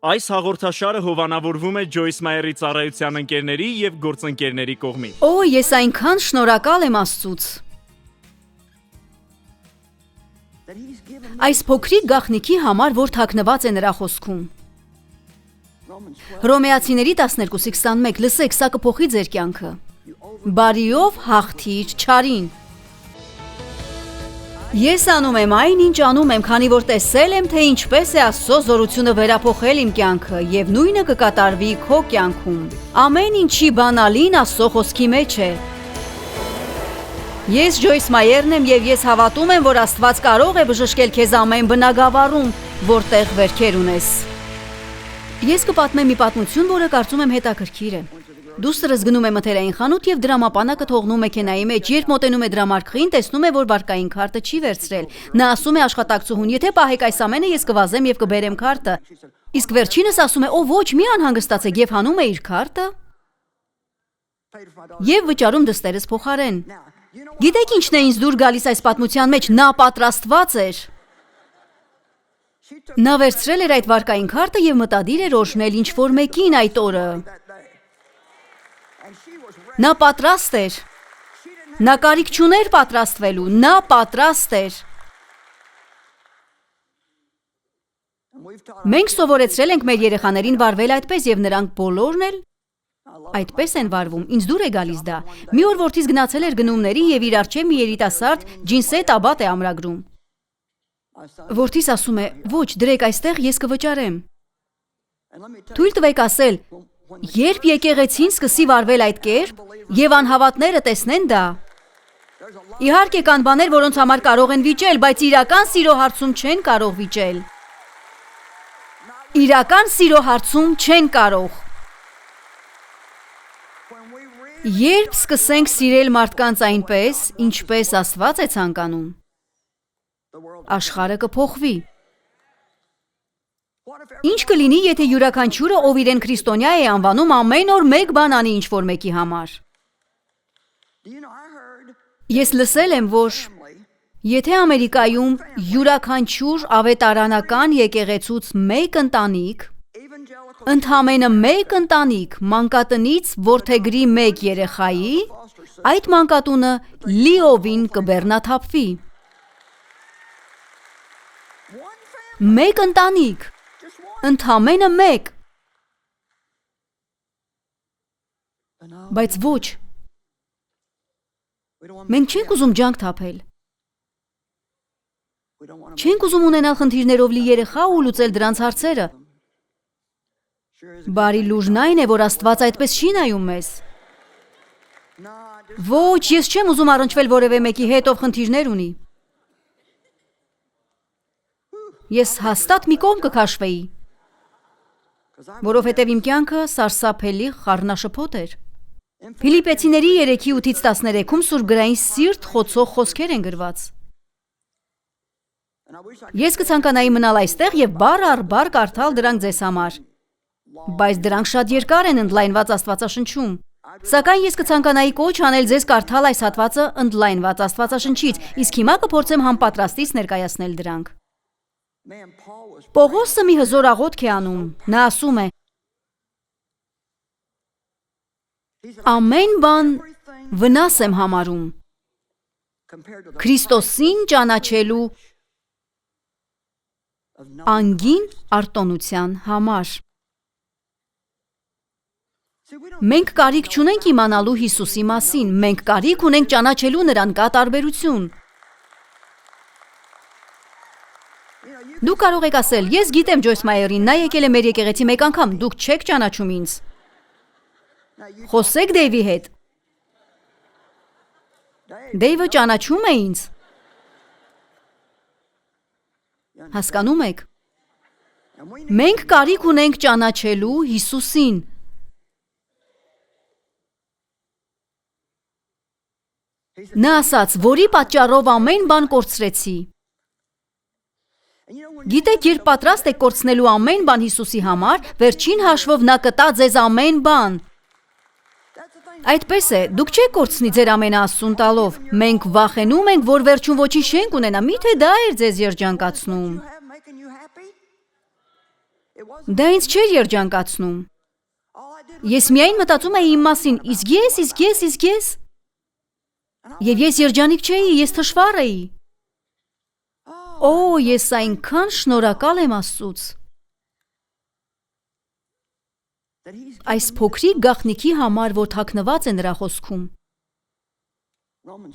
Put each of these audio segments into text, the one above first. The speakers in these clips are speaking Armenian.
Այս հաղորդաշարը հովանավորվում է Ջոյս Մայերի ծառայության ընկերների և գործընկերների կողմից։ Օ, ես այնքան շնորհակալ եմ Աստծուց։ Այս փոքրիկ գաղտնիքի համար, որ թաքնված է նրա խոսքում։ Հռոմեացիների 12:21 լսեք, սա կփոխի ձեր կյանքը։ Բարիով հաղթիր չարին։ Ես անում եմ այն, ինչ անում եմ, քանի որ տեսել եմ, թե ինչպես է Աստծո զորությունը վերափոխել իմ կյանքը, եւ նույնը կկատարվի քո կյանքում։ Ամեն ինչի բանալին Աստծո խոսքի մեջ է։ Ես Ջոյս Մայերն եմ եւ ես հավատում եմ, որ Աստված կարող է բժշկել քեզ ամեն բնագավառում, որտեղ վերքեր ունես։ Ես կպատմեմ մի պատմություն, որը կարծում եմ հետաքրքիր է։ Դուստրս գնում է մթերային խանութ եւ դրամապանակը թողնում մեքենայի մեջ, երբ մոտենում է դրամարկղին, տեսնում է, որ վարկային քարտը չի վերցրել։ Նա ասում է աշխատակցուհուն. «Եթե պահեք այս ամենը, ես կվազեմ եւ կբերեմ քարտը»։ Իսկ վերջինս ասում է. «Ո ոչ, մի անհանգստացեք» եւ հանում է իր քարտը եւ վճարում դստերս փոխարեն։ Գիտեք ինչն է ինձ դուր գալիս այս պատմության մեջ, նա պատրաստված էր։ Նա վերցրել էր այդ վարկային քարտը եւ մտադիր էր օրհնել ինչ-որ մեկին այդ օրը։ Նա պատրաստ էր։ Նա կարիք չուներ պատրաստվելու, նա պատրաստ էր։ Մենք սովորեցրել ենք մեր երեխաներին վարվել այդպես եւ նրանք բոլորն էլ այդպես են վարվում։ Ինձ դուր է գալիս դա։ Մի օր որդիս գնացել էր գնումների եւ իր առջեւ մի երիտասարդ ջինսետ աբատ է ամրագրում։ Որդիս ասում է. «Ոչ, դրեք այստեղ, ես կվճարեմ»։ Թույլ տվեք ասել, երբ եկեղեցին սկսի վարվել այդ կերպ եւ անհավատները տեսնեն դա, իհարկե կան բաներ, որոնց համար կարող են վիճել, բայց իրական սիրո հարցում չեն կարող վիճել։ Իրական սիրո հարցում չեն կարող։ Երբ սկսենք սիրել մարդկանց այնպես, ինչպես Աստված է ցանկանում, աշխարհը կփոխվի։ Ինչ կլինի, եթե յուրաքանչյուրը, ով իրեն քրիստոնյա է անվանում, ամեն օր մեկ բան անի ինչ-որ մեկի համար։ Ես լսել եմ, որ եթե Ամերիկայում յուրաքանչյուր ավետարանական եկեղեցուց մեկ ընտանիք, ընդամենը մեկ ընտանիք մանկատնից որդեգրի մեկ երեխայի, այդ մանկատունը լիովին կբեռնաթափվի։ Մեկ ընտանիք, ընդամենը մեկ։ Բայց ոչ։ Մենք չենք ուզում ջանք թափել։ Չենք ուզում ունենալ խնդիրներով լի երեխա ու լուծել դրանց հարցերը։ Բարի լուրն այն է, որ Աստված այդպես չի նայում մեզ։ Ոչ, ես չեմ ուզում առնչվել որևէ մեկի հետ, ով խնդիրներ ունի։ Ես հաստատ մի կողմ կքաշվեի, որովհետև իմ կյանքը սարսափելի խառնաշփոթ էր։ Ֆիլիպեցիների 3:8-13-ում սուրբգրային սիրտ խոցող խոսքեր են գրված։ Ես կցանկանայի մնալ այստեղ եւ բառ առ բառ կարդալ դրանք ձեզ համար, բայց դրանք շատ երկար են ընդլայնված Աստվածաշնչում։ Սակայն ես կցանկանայի կոչ անել ձեզ կարդալ այս հատվածը ընդլայնված Աստվածաշնչից, իսկ հիմա կփորձեմ համապատրաստից ներկայացնել դրանք։ Պողոսը մի հզոր աղոթք է անում։ Նա ասում է. ամեն բան վնաս եմ համարում Քրիստոսին ճանաչելու անգին արտոնության համար։ Մենք կարիք չունենք իմանալու Հիսուսի մասին, մենք կարիք ունենք ճանաչելու նրան, կա տարբերություն։ Դուք կարող եք ասել, ես գիտեմ Ջոյս Մայերին, նա եկել է մեր եկեղեցի մեկ անգամ, դուք չեք ճանաչում ինձ։ Խոսեք Դեյվի հետ։ Դեյվը ճանաչում է ինձ։ Հասկանում եք։ Մենք կարիք ունենք ճանաչելու Հիսուսին։ Նա ասաց, որի պատճառով ամեն բան կորցրեցի։ Գիտեք, երբ պատրաստ եք կորցնելու ամեն բան Հիսուսի համար, վերջին հաշվով նա կտա ձեզ ամեն բան։ Այդպես է, դուք չեք կորցնի ձեր ամենաաստծուն տալով։ Մենք վախենում ենք, որ վերջում ոչինչ չենք ունենա, միթե դա էր ձեզ երջանկացնում։ Դա ինձ չէր երջանկացնում։ Ես միայն մտածում էի իմ մասին, իսկ ես։ Եվ ես երջանիկ չէի, ես թշվառ էի։ Օ, ես այնքան շնորհակալ եմ Աստծուց։ Այս փոքրիկ գաղտնիքի համար, որ թաքնված է նրա խոսքում։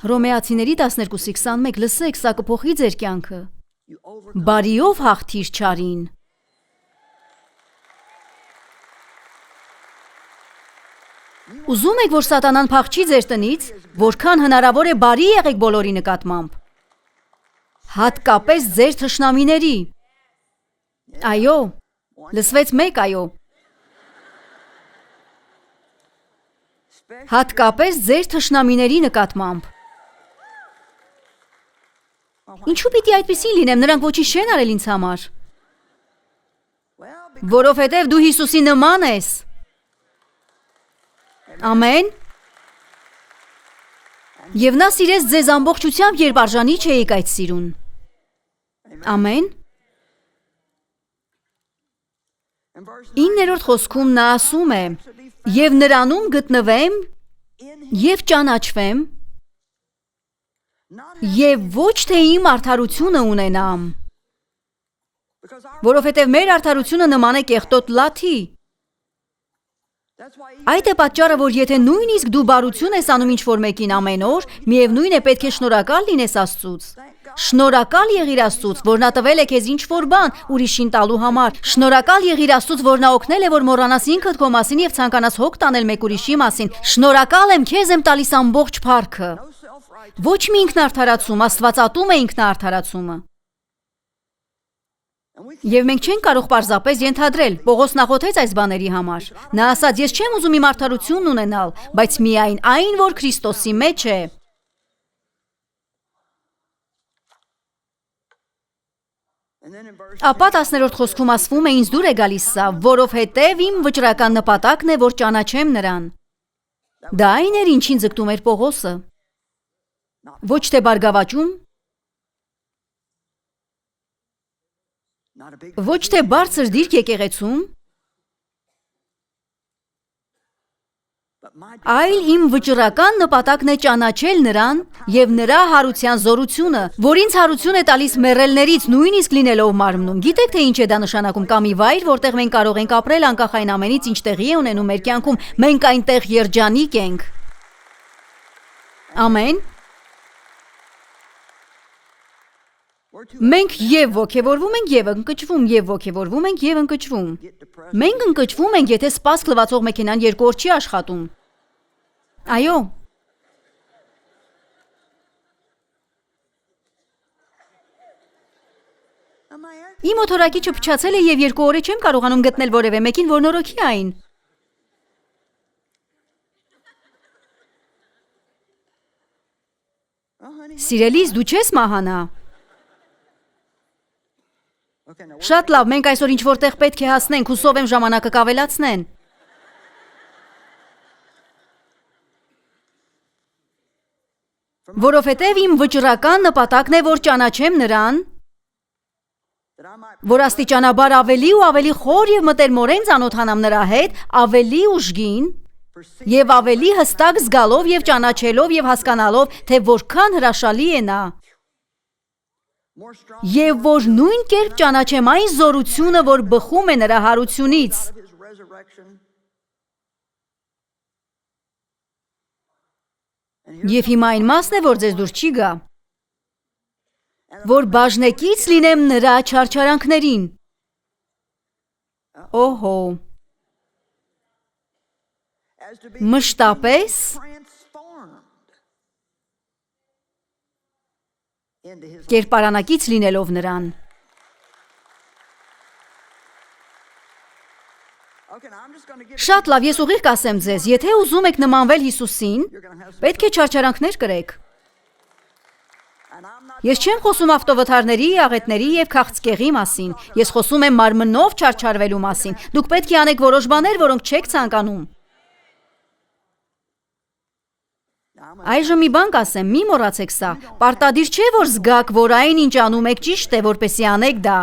Հռոմեացիների 12:21 լսեք, սա կփոխի ձեր կյանքը։ Բարիով հաղթիր չարին։ Ուզում եք, որ սատանան փախչի ձեր տնից, որքան հնարավոր է բարի եղեք բոլորի նկատմամբ։ Հատկապես ձեր թշնամիների։ Այո, լսվեց մեկ այո։ Հատկապես ձեր թշնամիների նկատմամբ։ Ինչու պիտի այդպիսին լինեմ, նրանք ոչինչ չեն արել ինձ համար։ Որովհետև դու Հիսուսի նման ես։ Ամեն։ Եվ նա սիրեց ձեզ ամբողջությամբ, երբ արժանի չէիք այդ սիրուն։ Ամեն։ 9-րդ խոսքում նա ասում է. «Եվ նրանում գտնվեմ և ճանաչվեմ, և ոչ թե իմ արդարությունը ունենամ, որովհետև մեր արդարությունը նման է կեղտոտ լաթի»։ Այդ է պատճառը, որ եթե նույնիսկ դու բարություն ես անում ինչ-որ մեկին ամեն օր, միևնույն է պետք է շնորհակալ լինես Աստծուց։ Շնորհակալ եղիր Աստծուց, որ նա տվել է քեզ ինչ-որ բան ուրիշին տալու համար։ Շնորհակալ եղիր Աստծուց, որ նա օգնել է, որ մոռանաս ինքդ քո մասին և ցանկանաս հոգ տանել մեկ ուրիշի մասին։ Շնորհակալ եմ, քեզ եմ տալիս ամբողջ փառքը։ Ոչ մի ինքնարդարացում, Աստվածատում է ինքնարդարացումը։ Եվ մենք չենք կարող պարզապես ենթադրել, Պողոս նախոթեց այս բաների համար։ Նա ասաց, ես չեմ ուզում իմ արդարությունն ունենալ, բայց միայն այն, որ Քրիստոսի մեջ է։ Ապա 10-րդ խոսքում ասվում է, ինձ դուր է գալիս սա, որովհետև իմ վճռական նպատակն է, որ ճանաչեմ նրան։ Դա այն էր, ինչին ձգտում էր Պողոսը։ Ոչ թե բարգավաճում, ոչ թե բարձր դիրք եկեղեցում, այլ իմ վճռական նպատակն է ճանաչել նրան և նրա հարության զորությունը, որ ինձ հարություն է տալիս մեռելներից, նույնիսկ լինելով մարմնում։ Գիտեք, թե ինչ է դա նշանակում, կամ մի վայր, որտեղ մենք կարող ենք ապրել անկախ այն ամենից, ինչ տեղի է ունենում մեր կյանքում, մենք այնտեղ երջանիկ ենք։ Ամեն։ Մենք և ոգևորվում ենք և ընկճվում, և ոգևորվում ենք և ընկճվում։ Մենք ընկճվում ենք, եթե սպասք լվացող մեքենան 2 օր չի աշխատում։ Այո։ Իմ օթորակիչը փչացել է և 2 օր է չեմ կարողանում գտնել որևէ մեկին, որ նորոգի այն։ Սիրելիս, դու չես մահանա։ Շատ լավ, մենք այսօր ինչ-որ տեղ պետք է հասնենք, հուսով եմ ժամանակը կավելացնեն։ Որովհետև իմ վճռական նպատակն է, որ ճանաչեմ նրան, որ աստիճանաբար ավելի ու ավելի խոր և մտերմորեն ծանոթանամ նրա հետ, ավելի ուժգին և ավելի հստակ զգալով և ճանաչելով և հասկանալով, թե որքան հրաշալի է նա։ Եվ որ նույն կերպ ճանաչեմ այն զորությունը, որ բխում է նրա հարությունից։ Եվ հիմա այն մասն է, որ ձեզ դուր չի գա, որ բաժնեկից լինեմ նրա չարչարանքներին։ Օհո։ Մշտապես կերպարանակից լինելով նրան։ Շատ լավ, ես ուղիղ կասեմ ձեզ, եթե ուզում եք նմանվել Հիսուսին, պետք է չարչարանքներ կրեք։ Ես չեմ խոսում ավտովթարների, աղետների և քաղցկեղի մասին, ես խոսում եմ մարմնով չարչարվելու մասին։ Դուք պետք է անեք որոշ բաներ, որոնք չեք ցանկանում։ Այժմ մի բան կասեմ, մի մոռացեք սա, պարտադիր չէ, որ զգաք, որ այն, ինչ անում եք ճիշտ է, որպեսզի անեք դա։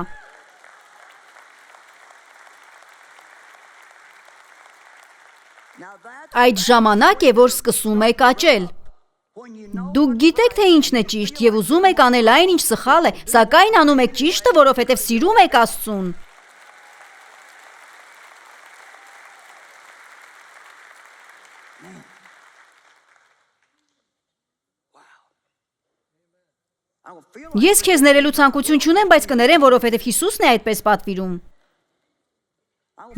Այդ ժամանակ է, որ սկսում եք աճել։ Դուք գիտեք, թե ինչն է ճիշտ եւ ուզում եք անել այն, ինչ սխալ է, սակայն անում եք ճիշտը, որովհետեւ սիրում եք Աստծուն։ Ես քեզ ներելու ցանկություն չունեմ, բայց կներեմ, որովհետև Հիսուսն է այդպես պատվիրում։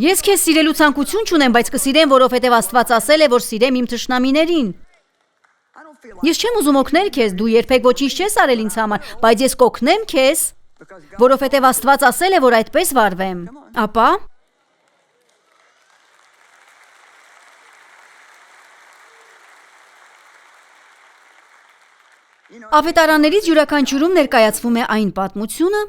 Ես քեզ սիրելու ցանկություն չունեմ, բայց կսիրեմ, որովհետև Աստված ասել է, որ սիրեմ իմ թշնամիներին։ Ես չեմ ուզում օգնել քեզ, դու երբեք ոչինչ չես արել ինձ համար, բայց ես կօգնեմ քեզ, որովհետև Աստված ասել է, որ այդպես վարվեմ։ Ապա Ավետարաններից յուրաքանչյուրում ներկայացվում է այն պատմությունը,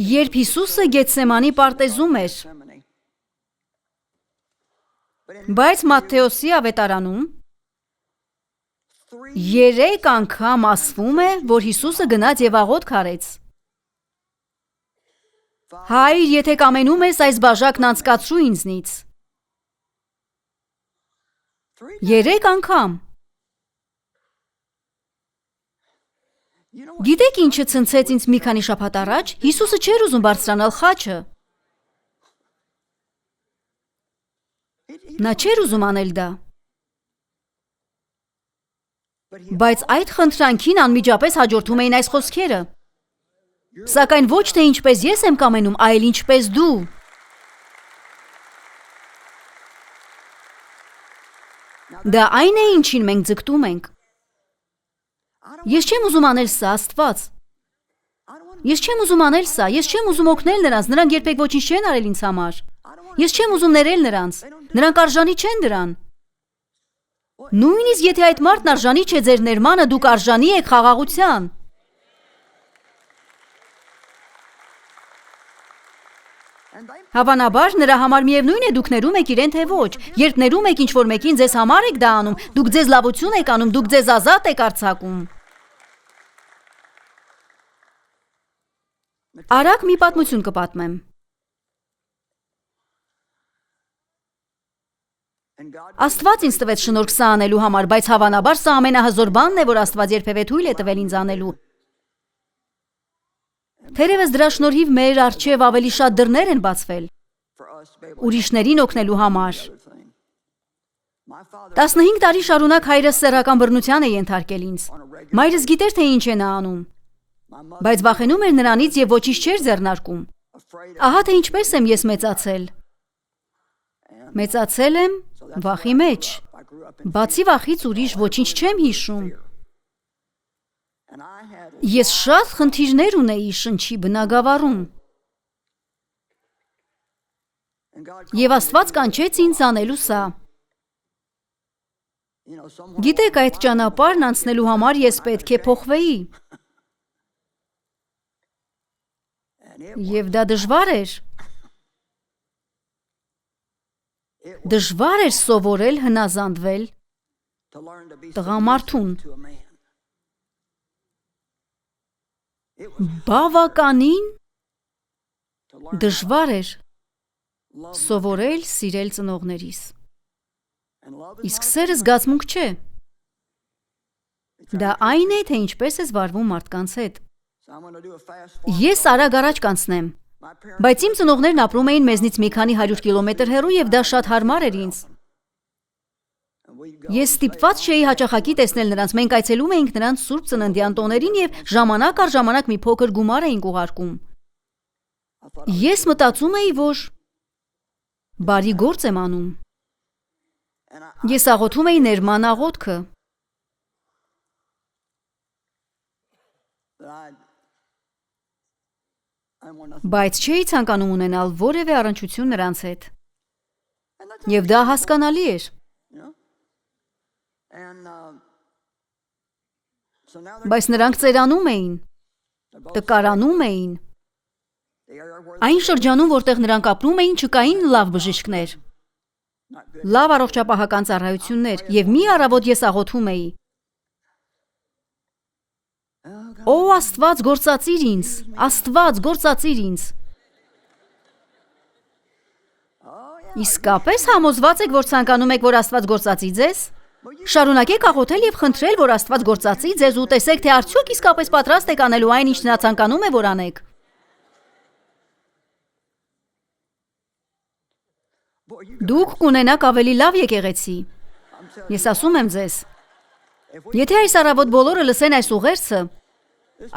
երբ Հիսուսը Գեթսեմանի պարտեզում էր, բայց Մատթեոսի ավետարանում 3 անգամ ասվում է, որ Հիսուսը գնաց եւ աղոթք արեց։ Հայր, եթե կամենում ես, այս բաժակն անցկացրու ինձնից։ 3 անգամ։ Գիտեք ինչը ցնցեց ինձ մի քանի շաբաթ առաջ, Հիսուսը չէր ուզում բարձրանալ խաչը։ Նա չէր ուզում անել դա։ Բայց այդ խնդրանքին անմիջապես հաջորդում էին այս խոսքերը. Սակայն ոչ թե ինչպես ես եմ կամենում, այլ ինչպես դու։ Դա այն է, ինչին մենք ձգտում ենք։ Ես չեմ ուզում անել սա, Աստված։ Ես չեմ ուզում անել սա, ես չեմ ուզում օգնել նրանց, նրանք երբեք ոչինչ չեն արել ինձ համար։ Ես չեմ ուզում ներել նրանց, նրանք արժանի չեն դրան։ Նույնիսկ եթե այդ մարդն արժանի չէ ձեր ներմանը, դուք արժանի եք խաղաղության։ Հավանաբար նրա համար միևնույն է դուք ներում եք իրեն թե ոչ։ Երբ ներում եք ինչ-որ մեկին, ձեզ համար եք դա անում, դուք ձեզ լավություն եք անում, դուք ձեզ ազատ եք արձակում։ Արագ մի պատմություն կպատմեմ։ Աստված ինձ տվեց շնորհք սա անելու համար, բայց հավանաբար սա ամենահզոր բանն է, որ Աստված երբևէ թույլ է տվել ինձ անելու։ Թերևս դրա շնորհիվ մեր առջև ավելի շատ դռներ են բացվել ուրիշներին օգնելու համար։ 15 տարի շարունակ հայրս սեռական բռնության է ենթարկել ինձ։ Մայրս գիտեր, թե ինչ է նա անում, բայց վախենում էր նրանից եւ ոչինչ չէր ձեռնարկում։ Ահա թե ինչպես եմ ես մեծացել։ Մեծացել եմ վախի մեջ։ Բացի վախից ուրիշ ոչինչ չեմ հիշում։ Ես շատ խնդիրներ ունեի շնչի բնագավառում։ Եվ Աստված կանչեց ինձ անելու սա։ Գիտեք, այդ ճանապարհն անցնելու համար ես պետք է փոխվեի։ Եվ դա դժվար էր։ Դժվար էր սովորել հնազանդվել տղամարդուն։ Բավականին դժվար էր սովորել սիրել ծնողներիս։ Իսկ սերը զգացմունք չէ։ Դա այն է, թե ինչպես ես վարվում մարդկանց հետ։ Ես արագ առաջ կանցնեմ, բայց իմ ծնողներն ապրում էին մեզնից մի քանի 100 կիլոմետր հեռու եւ դա շատ հարմար էր ինձ։ Ես ստիպված չէի հաճախակի տեսնել նրանց, մենք այցելում էինք նրանց սուրբ ծննդյան տոներին եւ ժամանակ առ ժամանակ մի փոքր գումար էինք ուղարկում։ Ես մտածում էի, որ բարի գործ եմ անում։ Ես աղոթում էի ներման աղոթքը։ Բայց չէի ցանկանում ունենալ որևէ առնչություն նրանց հետ։ Եվ դա հասկանալի էր։ Բայց նրանք ծերանում էին, տկարանում էին։ Այն շրջանում, որտեղ նրանք ապրում էին, չկային լավ բժիշկներ, լավ առողջապահական ծառայություններ, եւ մի առավոտ ես աղոթում էի. Օ Աստված, գործածիր ինձ, Աստված, գործածիր ինձ։ Իսկապես համոզված եք, որ ցանկանում եք, որ Աստված գործածի ձեզ։ Շարունակեք աղոթել եւ խնդրել, որ Աստված գործածի ձեզ ու տեսեք, թե արդյոք իսկապես պատրաստ եք անելու այն, ինչ նա ցանկանում է, որ անեք։ Դուք կունենաք ավելի լավ եկեղեցի։ Ես ասում եմ ձեզ, եթե այս առավոտ բոլորը լսեն այս ուղերձը,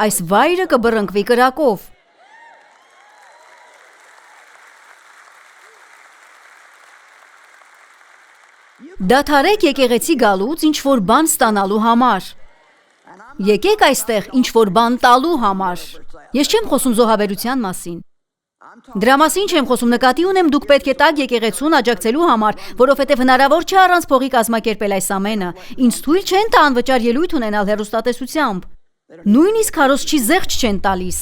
այս վայրը կբռնկվի կրակով։ Դադարեք եկեղեցի գալուց ինչ որ բան ստանալու համար։ Եկեք այստեղ ինչ որ բան տալու համար։ Ես չեմ խոսում զոհաբերության մասին։ Դրա մասին չեմ խոսում, նկատի ունեմ դուք պետք է տակ եկեղեցուն աջակցելու համար, որովհետև հնարավոր չէ առանց փողի կազմակերպել այս ամենը։ Ինձ թույլ չեն տա անվճար ելույթ ունենալ հեռուստատեսությամբ։ Նույնիսկ քարոզչի զեղչ չեն տալիս։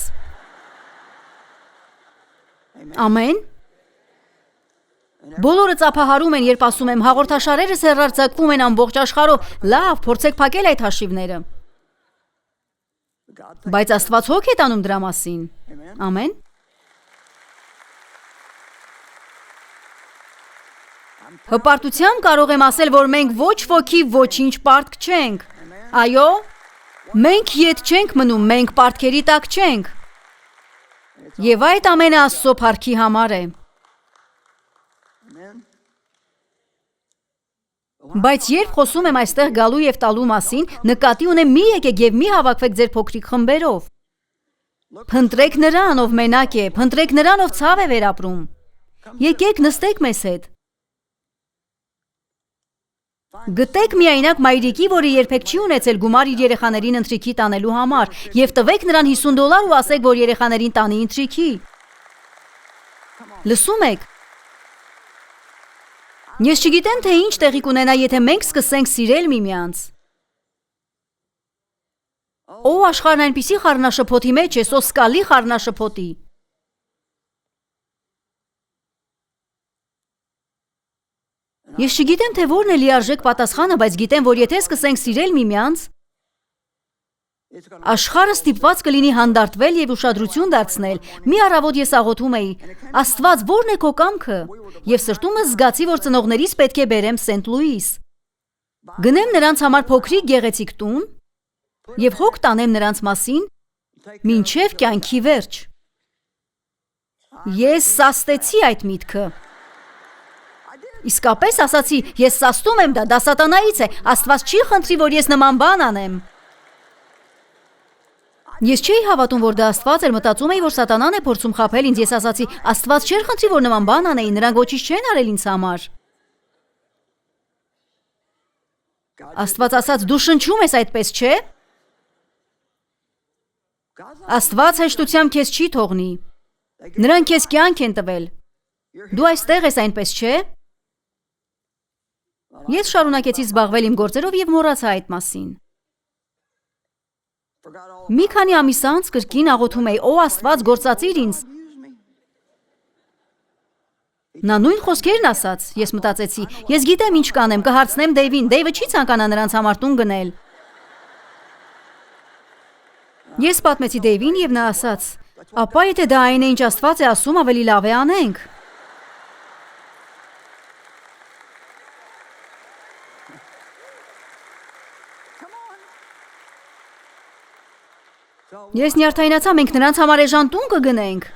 Ամեն։ Բոլորը ծափահարում են, երբ ասում եմ, հաղորդաշարերս հեռարձակվում են ամբողջ աշխարհով։ Լավ, փորձեք փակել այդ հաշիվները։ Բայց Աստված հոգ է տանում դրա մասին։ Ամեն։ Հպարտությամբ կարող եմ ասել, որ մենք ոչ ոքի ոչինչ պարտք չենք։ Այո, մենք ետ չենք մնում, մենք պարտքերի տակ չենք։ Եվ այդ ամենը Աստծո փառքի համար է։ Բայց երբ խոսում եմ այստեղ գալու եւ տալու մասին, նկատի ունեմ մի եկեք եւ մի հավաքվեք ձեր փոքրիկ խմբերով։ Փնտրեք նրան, ով մենակ է, փնտրեք նրան, ով ցավ է վերապրում։ Եկեք նստեք մեզ հետ։ Գտեք միայնակ մայրիկի, որը երբեք չի ունեցել գումար իր երեխաներին ընթրիքի տանելու համար, եւ տվեք նրան $50 ու ասեք, որ երեխաներին տանի ընթրիքի։ Լսում եք։ Ես չգիտեմ, թե ինչ տեղի կունենա, եթե մենք սկսենք սիրել միմյանց։ Օ, աշխարհն այնպիսի խառնաշփոթի մեջ է, սոսկալի խառնաշփոթի։ Ես չգիտեմ, թե որն է լիարժեք պատասխանը, բայց գիտեմ, որ եթե սկսենք սիրել միմյանց, աշխարհը ստիպված կլինի հանդարտվել եւ ուշադրություն դարձնել։ Մի առավոտ ես աղոթում էի. Աստված, ո՞րն է քո կամքը։ Եվ սրտումս զգացի, որ ծնողներիս պետք է բերեմ Սենթ Լուիս։ Գնեմ նրանց համար փոքրիկ գեղեցիկ տուն եւ հոգ տանեմ նրանց մասին մինչեւ կյանքի վերջ։ Ես սաստեցի այդ միտքը։ Իսկապես ասացի, ես սաստում եմ դա սատանայից է, Աստված չի խնդրի, որ ես նման բան անեմ։ Ես չէի հավատում, որ դա Աստված էր, մտածում էի, որ սատանան է փորձում խաբել ինձ, ես ասացի, Աստված չէր խնդրի, որ նման բան անեի, նրանք ոչինչ չեն արել ինձ համար։ Աստված ասաց, դու շնչում ես այդպես, չէ։ Աստված հեշտությամբ քեզ չի թողնի։ Նրանք քեզ կյանք են տվել։ Դու այստեղ ես այնպես, չէ։ Ես շարունակեցի զբաղվել իմ գործերով եւ մոռացա այդ մասին։ Մի քանի ամիս անց կրկին աղոթում էի, օ Աստված, գործածիր ինձ։ Նա նույն խոսքերն ասաց, ես մտածեցի, ես գիտեմ ինչ կանեմ, կհարցնեմ Դեյվին, Դեյվը չի ցանկանա նրանց համար տուն գնել։ Ես պատմեցի Դեյվին եւ նա ասաց, ապա եթե դա այն է, ինչ Աստված է ասում, ավելի լավ է անենք։ Ես նյարդայնացա, մենք նրանց համար էժան տուն կգնենք։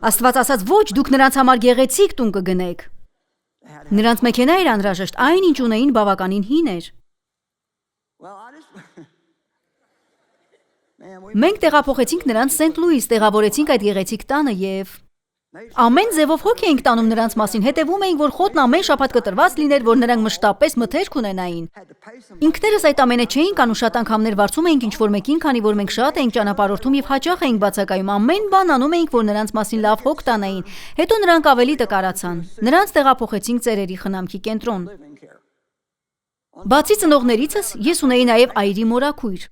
Աստված ասաց, ոչ, դուք նրանց համար գեղեցիկ տուն կգնեք։ Նրանց մեքենա էր անհրաժեշտ, այն ինչ ունեին բավականին հին էր։ Մենք տեղափոխեցինք նրանց Սենթ Լուիս, տեղավորեցինք այդ գեղեցիկ տանը եւ ամեն ձևով հոգ էինք տանում նրանց մասին, հետևում էինք, որ խոտն ամեն շաբաթ կտրված լիներ, որ նրանք մշտապես մթերք ունենային։ Ինքներս այդ ամենը չէինք անում, շատ անգամներ վարձում էինք ինչ-որ մեկին, քանի որ մենք շատ էինք ճանապարհորդում եւ հաճախ էինք բացակայում, ամեն բան անում էինք, որ նրանց մասին լավ հոգ տանեին։ Հետո նրանք ավելի տկարացան։ Նրանց տեղափոխեցինք ծերերի խնամքի կենտրոն։ Բացի ծնողներիցս, ես ունեի նաեւ այրի մորաքույր։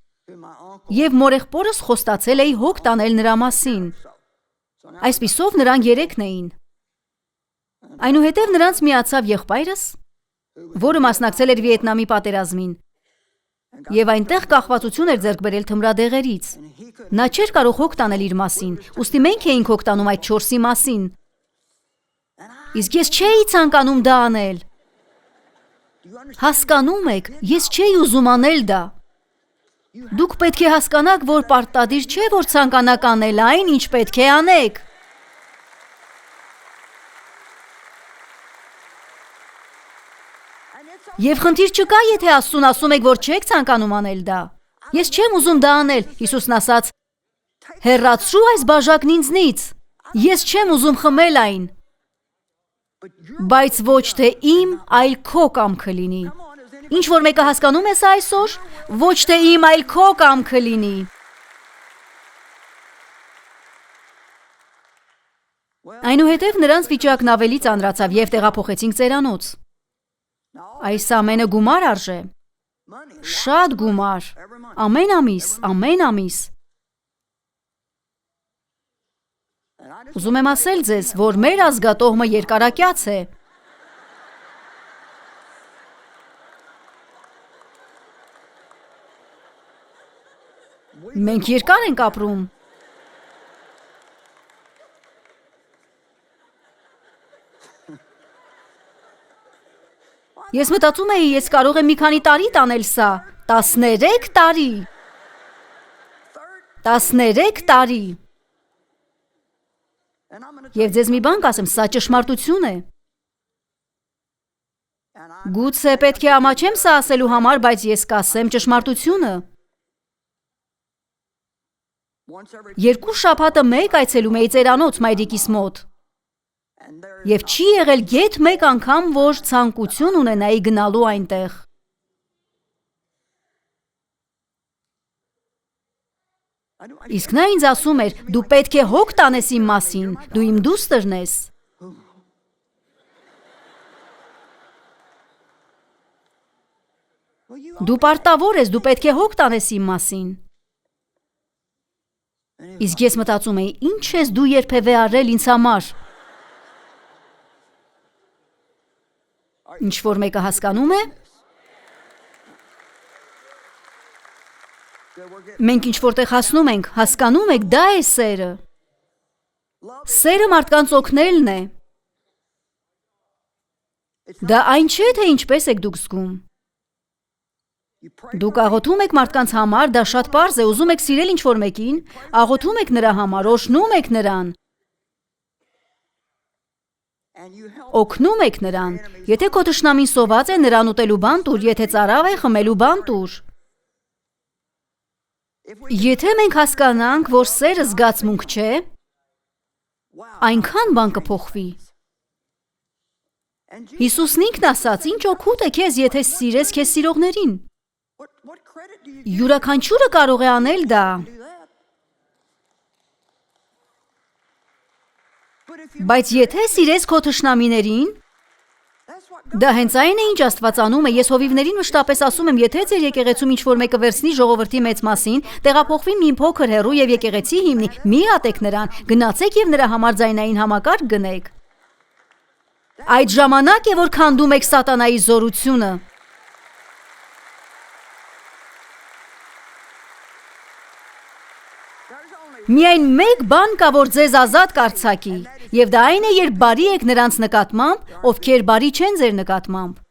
Եվ մորեղբորս խոստացել էի հոգ տանել նրա մասին։ Այսպիսով նրանք 3 էին։ Այնուհետև նրանց միացավ եղբայրս, որը մասնակցել էր Վիետնամի պատերազմին, եւ այնտեղ կախվածություն էր ձեռք բերել թմրադեղերից։ Նա չէր կարող հոգ տանել իր մասին, ուստի մենք էինք հոգ տանում այդ 4-ի մասին։ Իսկ ես չէի ցանկանում դա անել։ Հասկանում եք, ես չէի ուզում անել դա։ Դուք պետք է հասկանաք, որ պարտադիր չէ, որ ցանկանաք անել այն, ինչ պետք է անեք։ Եվ խնդիր չկա, եթե Աստծուն ասում եք, որ չեք ցանկանում անել դա։ Ես չեմ ուզում դա անել, Հիսուսն ասաց. հեռացրու այս բաժակն ինձնից։ Ես չեմ ուզում խմել այն։ Բայց ոչ թե իմ, այլ քո կամքը լինի։ Ինչ որ մեկը հասկանում է սա այսօր, ոչ թե իմ, այլ քո կամքը լինի։ Այնուհետև նրանց վիճակն ավելի ծանրացավ և տեղափոխեցինք ծերանոց։ Այս ամենը գումար արժե։ Շատ գումար։ Ամեն ամիս։ Ուզում եմ ասել ձեզ, որ մեր ազգատոհմը երկարակյաց է։ Մենք երկար ենք ապրում։ Ես մտածում էի, ես կարող եմ մի քանի տարի տանել սա։ 13 տարի։ 13 տարի։ Եվ ձեզ մի բան կասեմ, սա ճշմարտություն է։ Գուցե պետք է ամաչեմ սա ասելու համար, բայց ես կասեմ ճշմարտությունը։ 2 շաբաթը մեկ այցելում էի ծերանոց մայրիկիս մոտ։ Եվ չի եղել գեթ մեկ անգամ, որ ցանկություն ունենայի գնալու այնտեղ։ Իսկ նա ինձ ասում էր, դու պետք է հոգ տանես իմ մասին, դու իմ դուստրն ես։ Դու պարտավոր ես, դու պետք է հոգ տանես իմ մասին։ Իսկ ես մտածում էի, ինչ ես դու երբևէ արել ինձ համար։ Ինչ որ մեկը հասկանում է։ Մենք ինչ որտեղ հասնում ենք, հասկանում եք, դա է սերը։ Սերը մարդկանց օգնելն է։ Դա այն չէ, թե ինչպես եք դուք զգում։ Դուք աղոթում եք մարդկանց համար, դա շատ պարզ է, ուզում եք սիրել ինչ-որ մեկին, աղոթում եք նրա համար, օրհնում եք նրան։ Օգնում եք նրան։ Եթե քո թշնամին սոված է, նրան ուտելու բան տուր, եթե ծարավ է, խմելու բան տուր։ Եթե մենք հասկանանք, որ սերը զգացմունք չէ, այնքան բան կփոխվի։ Հիսուսն ինքն ասաց, ինչ օգուտ է քեզ, եթե սիրես քեզ սիրողներին։ Յուրաքանչյուրը կարող է անել դա։ Բայց եթե սիրես քո թշնամիներին, դա հենց այն է, ինչ Աստված անում է։ Ես հովիվներին մշտապես ասում եմ, եթե ձեր եկեղեցում ինչ-որ մեկը վերցնի ժողովրդի մեծ մասին, տեղափոխվի մի փոքր հեռու եւ եկեղեցի հիմնի, մի ատեք նրան, գնացեք եւ նրա համար ձայնային համակարգ գնեք։ Այդ ժամանակ է, որ քանդում եք սատանայի զորությունը։ Միայն մեկ բան կա, որ ձեզ ազատ կարձակի, եւ դա այն է, երբ բարի եք նրանց նկատմամբ, ովքեր բարի չեն ձեր նկատմամբ։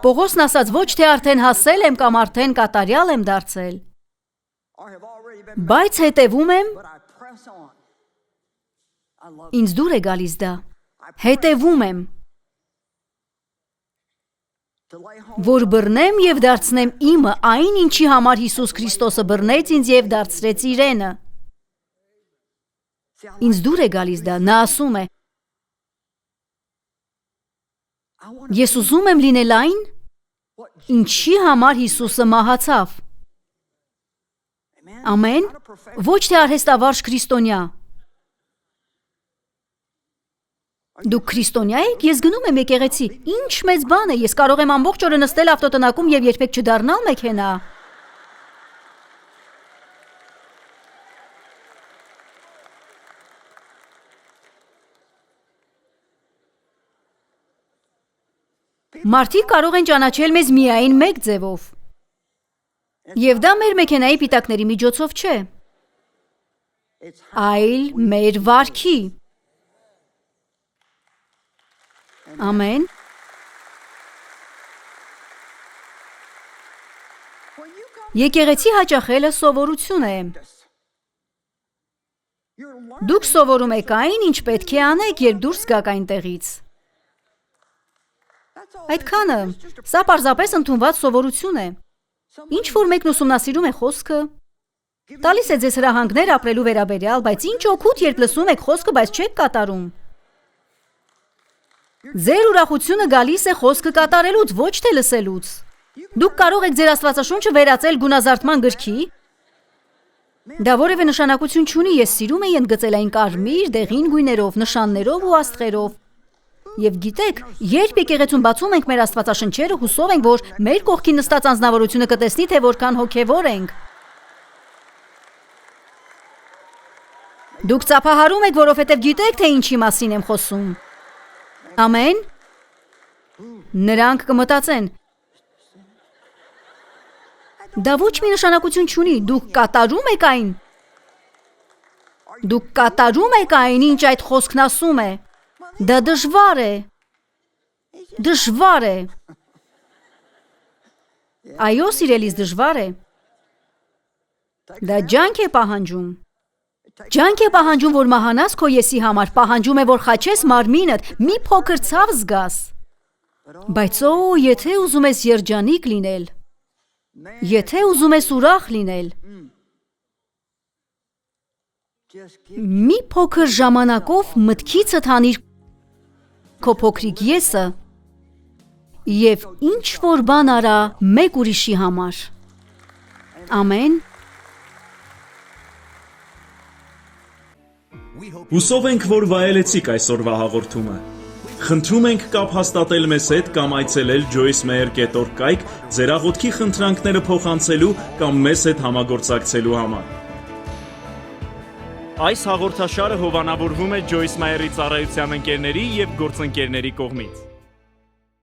Պողոսն ասաց, ոչ թե արդեն հասել եմ կամ արդեն կատարյալ եմ դարձել, բայց հետևում եմ, ինձ դուր է գալիս դա, հետևում եմ, որ բռնեմ և դարձնեմ իմը այն, ինչի համար Հիսուս Քրիստոսը բռնեց ինձ և դարձրեց իրենը։ Ինձ դուր է գալիս դա, նա ասում է, ես ուզում եմ լինել այն, ինչի համար Հիսուսը մահացավ։ Ամեն, ոչ թե արհեստավարժ քրիստոնյա։ Դուք քրիստոնյա եք, ես գնում եմ եկեղեցի, ինչ մեծ բան է, ես կարող եմ ամբողջ օրը նստել ավտոտնակում և երբեք չդառնալ մեքենա։ Մարդիկ կարող են ճանաչել մեզ միայն մեկ ձևով։ Եվ դա մեր մեքենայի պիտակների միջոցով չէ, այլ մեր վարքի։ Ամեն։ Եկեղեցի հաճախելը սովորություն է։ Դուք սովորում եք այն, ինչ պետք է անեք, երբ դուրս գաք այնտեղից։ Այդքանը, սա պարզապես ընդունված սովորություն է։ Ինչ որ մեկն ուսումնասիրում է խոսքը, տալիս է ձեզ հրահանգներ ապրելու վերաբերյալ, բայց ինչ օգուտ, երբ լսում եք խոսքը, բայց չեք կատարում։ Ձեր ուրախությունը գալիս է խոսքը կատարելուց, ոչ թե լսելուց։ Դուք կարող եք ձեր Աստվածաշունչը վերածել գունազարդման գրքի։ Դա որևէ նշանակություն չունի, ես սիրում եի ընդգծել այն կարմիր, դեղին գույներով, նշաններով ու աստղերով։ Եվ գիտեք, երբ եկեղեցում բացում ենք մեր Աստվածաշնչերը, հուսով ենք, որ մեր կողքին նստած անձնավորությունը կտեսնի, թե որքան հոգևոր ենք։ Դուք ծափահարում եք, որովհետև գիտեք, թե ինչի մասին եմ խոսում։ Ամեն։ Նրանք կմտածեն. դա ոչ մի նշանակություն չունի, դուք կատարում եք այն։ Դուք կատարում եք այն, ինչ այդ խոսքն ասում է։ Դա դժվար է։ Դժվար է։ Այո, սիրելիս, դժվար է։ Դա ջանք է պահանջում։ Ջանք է պահանջում, որ մահանաս քո եսի համար, պահանջում է, որ խաչես մարմինդ, մի փոքր ցավ զգաս։ Բայց օ, եթե ուզում ես երջանիկ լինել, եթե ուզում ես ուրախ լինել, մի փոքր ժամանակով մտքիցդ հանիր քո փոքրիկ եսը և ինչ որ բան արա մեկ ուրիշի համար։ Ամեն։ Հուսով ենք, որ վայելեցիք այսօրվա հաղորդումը։ Խնդրում ենք կապ հաստատել մեզ հետ կամ այցելել joycemeyer.org կայք ձեր աղոթքի խնդրանքները փոխանցելու կամ մեզ հետ համագործակցելու համար։ Այս հաղորդաշարը հովանավորվում է Joyce Meyer-ի ծառայության ընկերների և գործընկերների կողմից։